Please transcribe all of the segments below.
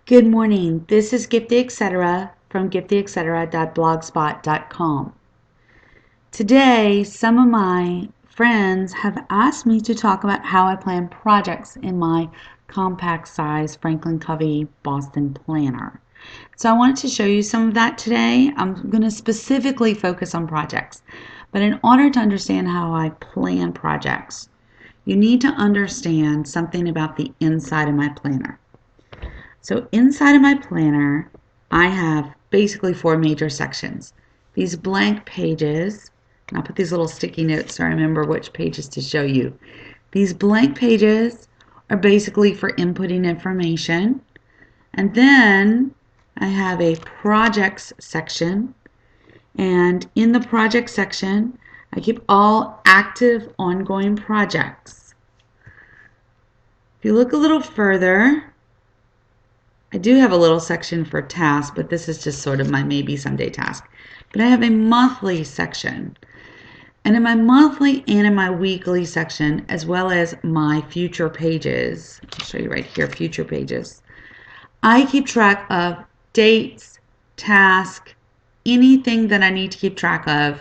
Good morning. This is Gift the Etc. from gifttheetc.blogspot.com. Today, some of my friends have asked me to talk about how I plan projects in my compact size Franklin Covey Boston planner. So I wanted to show you some of that today. I'm going to specifically focus on projects. But in order to understand how I plan projects, you need to understand something about the inside of my planner. So inside of my planner, I have basically four major sections. These blank pages, and I'll put these little sticky notes so I remember which pages to show you. These blank pages are basically for inputting information. And then I have a projects section. And in the project section, I keep all active ongoing projects. If you look a little further, I do have a little section for tasks, but this is just sort of my maybe someday task. But I have a monthly section. And in my monthly and in my weekly section, as well as my future pages, I'll show you right here, future pages, I keep track of dates, tasks, anything that I need to keep track of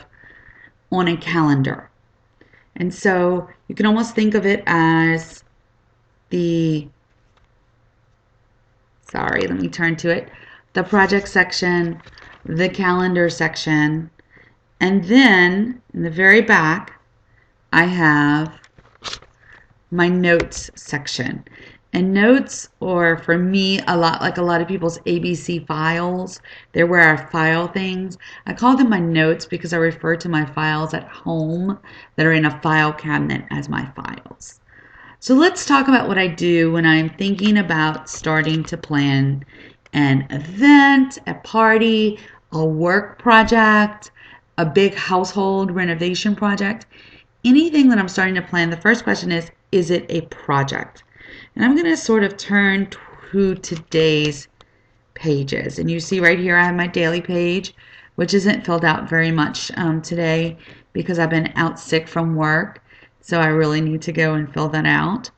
on a calendar. And so you can almost think of it as the let me turn to it. The project section, the calendar section, and then in the very back, I have my notes section. And notes are, for me, a lot like a lot of people's ABC files. They're where I file things. I call them my notes because I refer to my files at home that are in a file cabinet as my files. So let's talk about what I do when I'm thinking about starting to plan an event, a party, a work project, a big household renovation project. Anything that I'm starting to plan, the first question is it a project? And I'm going to sort of turn to today's pages. And you see right here I have my daily page, which isn't filled out very much today because I've been out sick from work. So I really need to go and fill that out.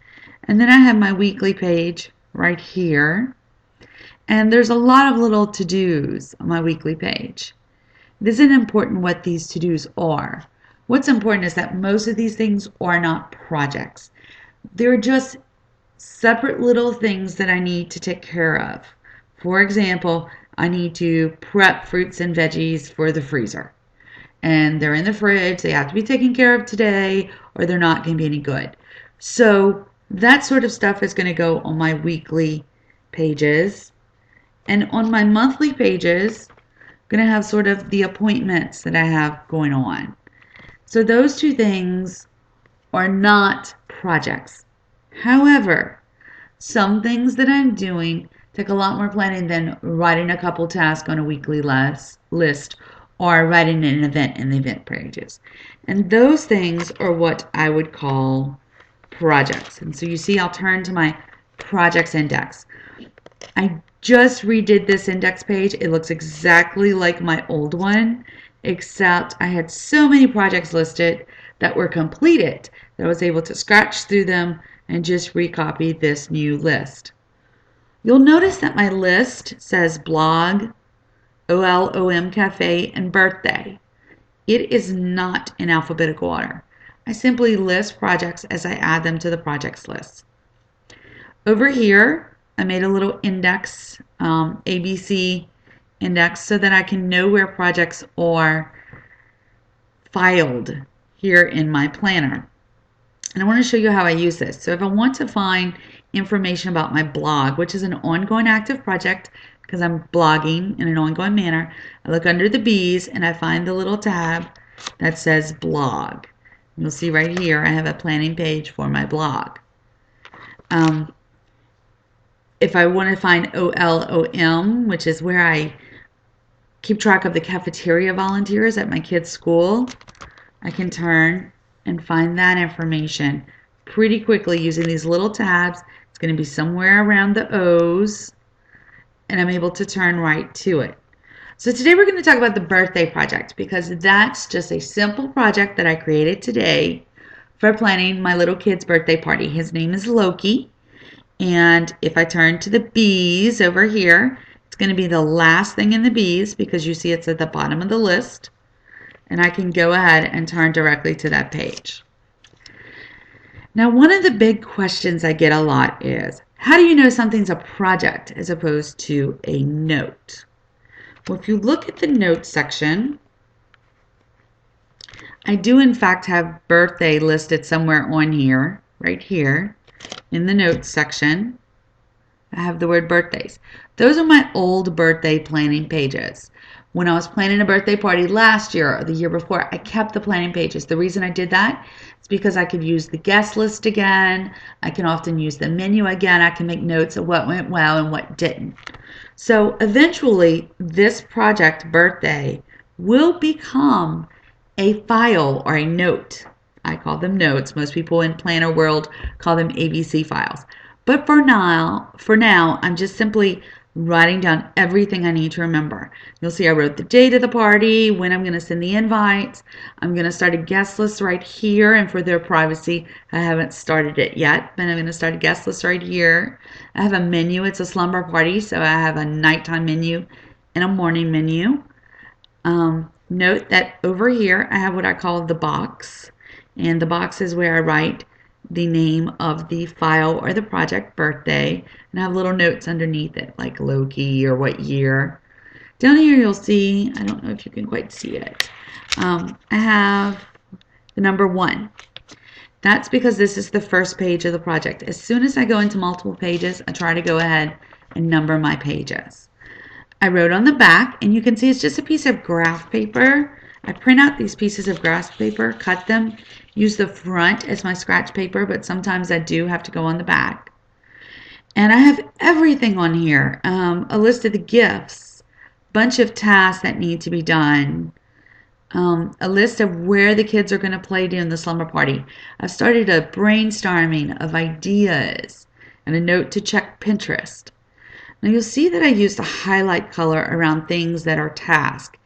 And then I have my weekly page right here. And there's a lot of little to-dos on my weekly page. It isn't important what these to-dos are. What's important is that most of these things are not projects. They're just separate little things that I need to take care of. For example, I need to prep fruits and veggies for the freezer. And they're in the fridge, they have to be taken care of today or they're not going to be any good. So that sort of stuff is going to go on my weekly pages. And on my monthly pages, I'm going to have sort of the appointments that I have going on. So those two things are not projects. However, some things that I'm doing take a lot more planning than writing a couple tasks on a weekly list or writing an event in the event pages. And those things are what I would call projects. And so you see I'll turn to my projects index. I just redid this index page. It looks exactly like my old one, except I had so many projects listed that were completed that I was able to scratch through them and just recopy this new list. You'll notice that my list says blog, OLOM Cafe, and birthday. It is not in alphabetical order. I simply list projects as I add them to the projects list. Over here, I made a little index, ABC index, so that I can know where projects are filed here in my planner. And I want to show you how I use this. So if I want to find information about my blog, which is an ongoing active project, because I'm blogging in an ongoing manner, I look under the B's and I find the little tab that says blog. You'll see right here I have a planning page for my blog. If I want to find OLOM, which is where I keep track of the cafeteria volunteers at my kids' school, I can turn and find that information pretty quickly using these little tabs. It's going to be somewhere around the O's, and I'm able to turn right to it. So today we're going to talk about the birthday project because that's just a simple project that I created today for planning my little kid's birthday party. His name is Loki, And if I turn to the B's over here, it's going to be the last thing in the B's because you see it's at the bottom of the list. And I can go ahead and turn directly to that page. Now, one of the big questions I get a lot is, how do you know something's a project as opposed to a note? Well, if you look at the notes section, I do in fact have birthday listed somewhere on here, right here, in the notes section. I have the word birthdays. Those are my old birthday planning pages. When I was planning a birthday party last year or the year before, I kept the planning pages. The reason I did that is because I could use the guest list again. I can often use the menu again. I can make notes of what went well and what didn't. So eventually, this project birthday will become a file or a note. I call them notes. Most people in planner world call them ABC files. But for now, I'm just simply writing down everything I need to remember. You'll see I wrote the date of the party, when I'm going to send the invites. I'm going to start a guest list right here, and for their privacy, I haven't started it yet, but I'm going to start a guest list right here. I have a menu. It's a slumber party, so I have a nighttime menu and a morning menu. Note that over here, I have what I call the box, and the box is where I write the name of the file or the project birthday, and I have little notes underneath it like Loki or what year. Down here you'll see, I don't know if you can quite see it, I have the number 1. That's because this is the first page of the project. As soon as I go into multiple pages, I try to go ahead and number my pages. I wrote on the back, and you can see it's just a piece of graph paper. I print out these pieces of graph paper, cut them, use the front as my scratch paper, but sometimes I do have to go on the back. And I have everything on here, a list of the gifts, bunch of tasks that need to be done, a list of where the kids are going to play during the slumber party. I've started a brainstorming of ideas and a note to check Pinterest. Now you'll see that I used a highlight color around things that are tasks.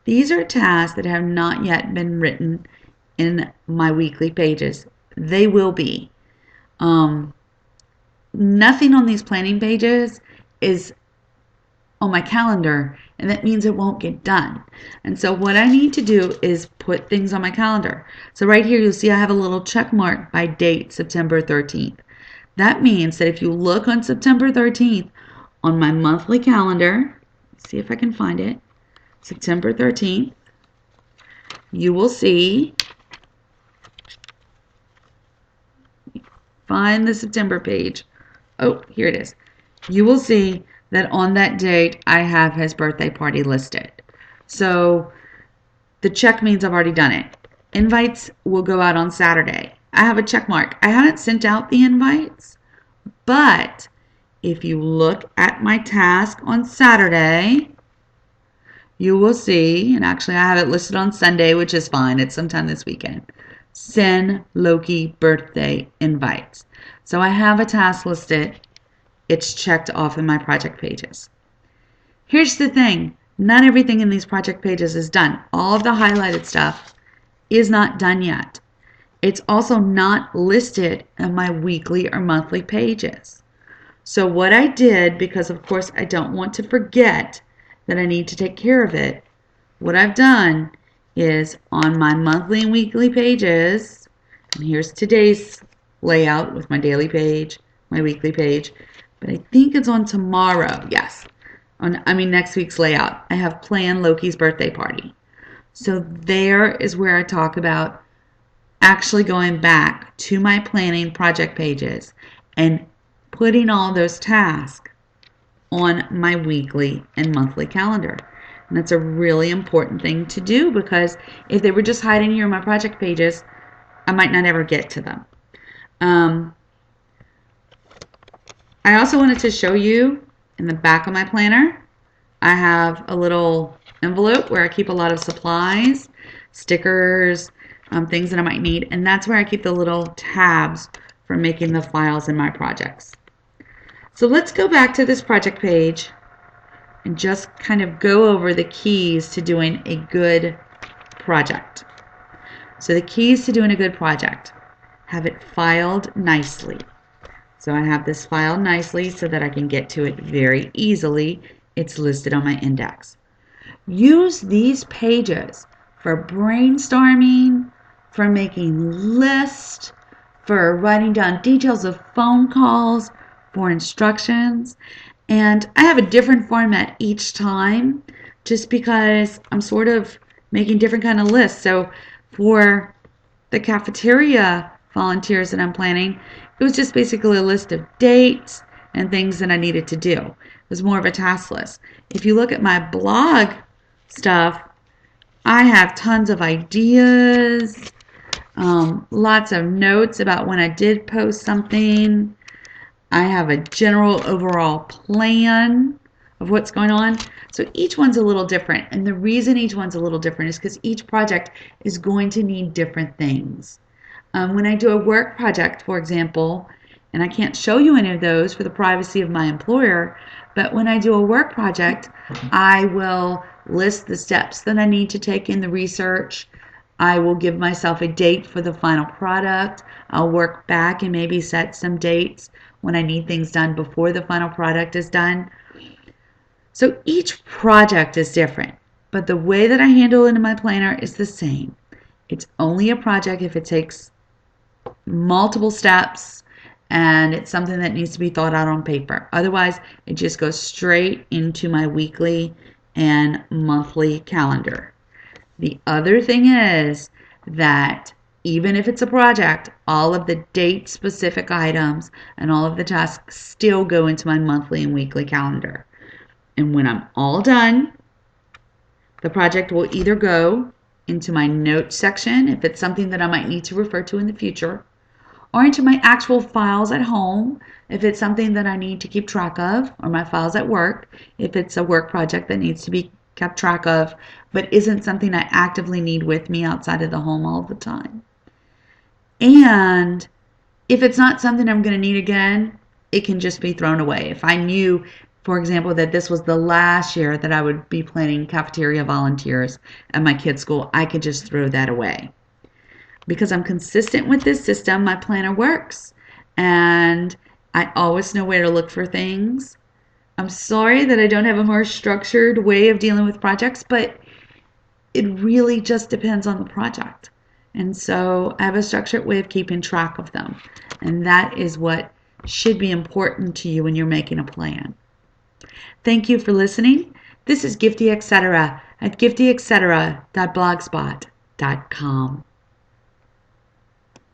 These are tasks that have not yet been written in my weekly pages. They will be. Nothing on these planning pages is on my calendar, and that means it won't get done. And so what I need to do is put things on my calendar. So right here you'll see I have a little check mark by date, September 13th. That means that if you look on September 13th on my monthly calendar, see if I can find it, September 13th, you will see, find the September page. Oh, here it is. You will see that on that date I have his birthday party listed. So the check means I've already done it. Invites will go out on Saturday. I have a check mark. I haven't sent out the invites, but if you look at my task on Saturday, you will see, and actually I have it listed on Sunday, which is fine. It's sometime this weekend. Send Loki birthday invites. So I have a task listed. It's checked off in my project pages. Here's the thing. Not everything in these project pages is done. All of the highlighted stuff is not done yet. It's also not listed in my weekly or monthly pages. So what I did, because of course I don't want to forget that I need to take care of it, what I've done is on my monthly and weekly pages, and here's today's layout with my daily page, my weekly page, but I think it's on tomorrow, yes, next week's layout. I have planned Loki's birthday party. So there is where I talk about actually going back to my planning project pages and putting all those tasks on my weekly and monthly calendar. And that's a really important thing to do, because if they were just hiding here in my project pages, I might not ever get to them. I also wanted to show you in the back of my planner, I have a little envelope where I keep a lot of supplies, stickers, things that I might need, and that's where I keep the little tabs for making the files in my projects. So let's go back to this project page and just kind of go over the keys to doing a good project. So the keys to doing a good project: have it filed nicely. So I have this filed nicely so that I can get to it very easily. It's listed on my index. Use these pages for brainstorming, for making lists, for writing down details of phone calls, for instructions. And I have a different format each time just because I'm sort of making different kind of lists. So for the cafeteria volunteers that I'm planning, it was just basically a list of dates and things that I needed to do. It was more of a task list. If you look at my blog stuff, I have tons of ideas, lots of notes about when I did post something. I have a general overall plan of what's going on. So each one's a little different. And the reason each one's a little different is because each project is going to need different things. When I do a work project, for example, and I can't show you any of those for the privacy of my employer, but when I do a work project, I will list the steps that I need to take in the research. I will give myself a date for the final product. I'll work back and maybe set some dates when I need things done before the final product is done. So each project is different, but the way that I handle it in my planner is the same. It's only a project if it takes multiple steps and it's something that needs to be thought out on paper. Otherwise, it just goes straight into my weekly and monthly calendar. The other thing is that even if it's a project, all of the date specific items and all of the tasks still go into my monthly and weekly calendar. And when I'm all done, the project will either go into my notes section if it's something that I might need to refer to in the future, or into my actual files at home if it's something that I need to keep track of, or my files at work if it's a work project that needs to be kept track of but isn't something I actively need with me outside of the home all the time. And if it's not something I'm going to need again, it can just be thrown away. If I knew, for example, that this was the last year that I would be planning cafeteria volunteers at my kids' school, I could just throw that away. Because I'm consistent with this system, my planner works. And I always know where to look for things. I'm sorry that I don't have a more structured way of dealing with projects, but it really just depends on the project. And so I have a structured way of keeping track of them. And that is what should be important to you when you're making a plan. Thank you for listening. This is Gifty Etc. at giftyetc.blogspot.com.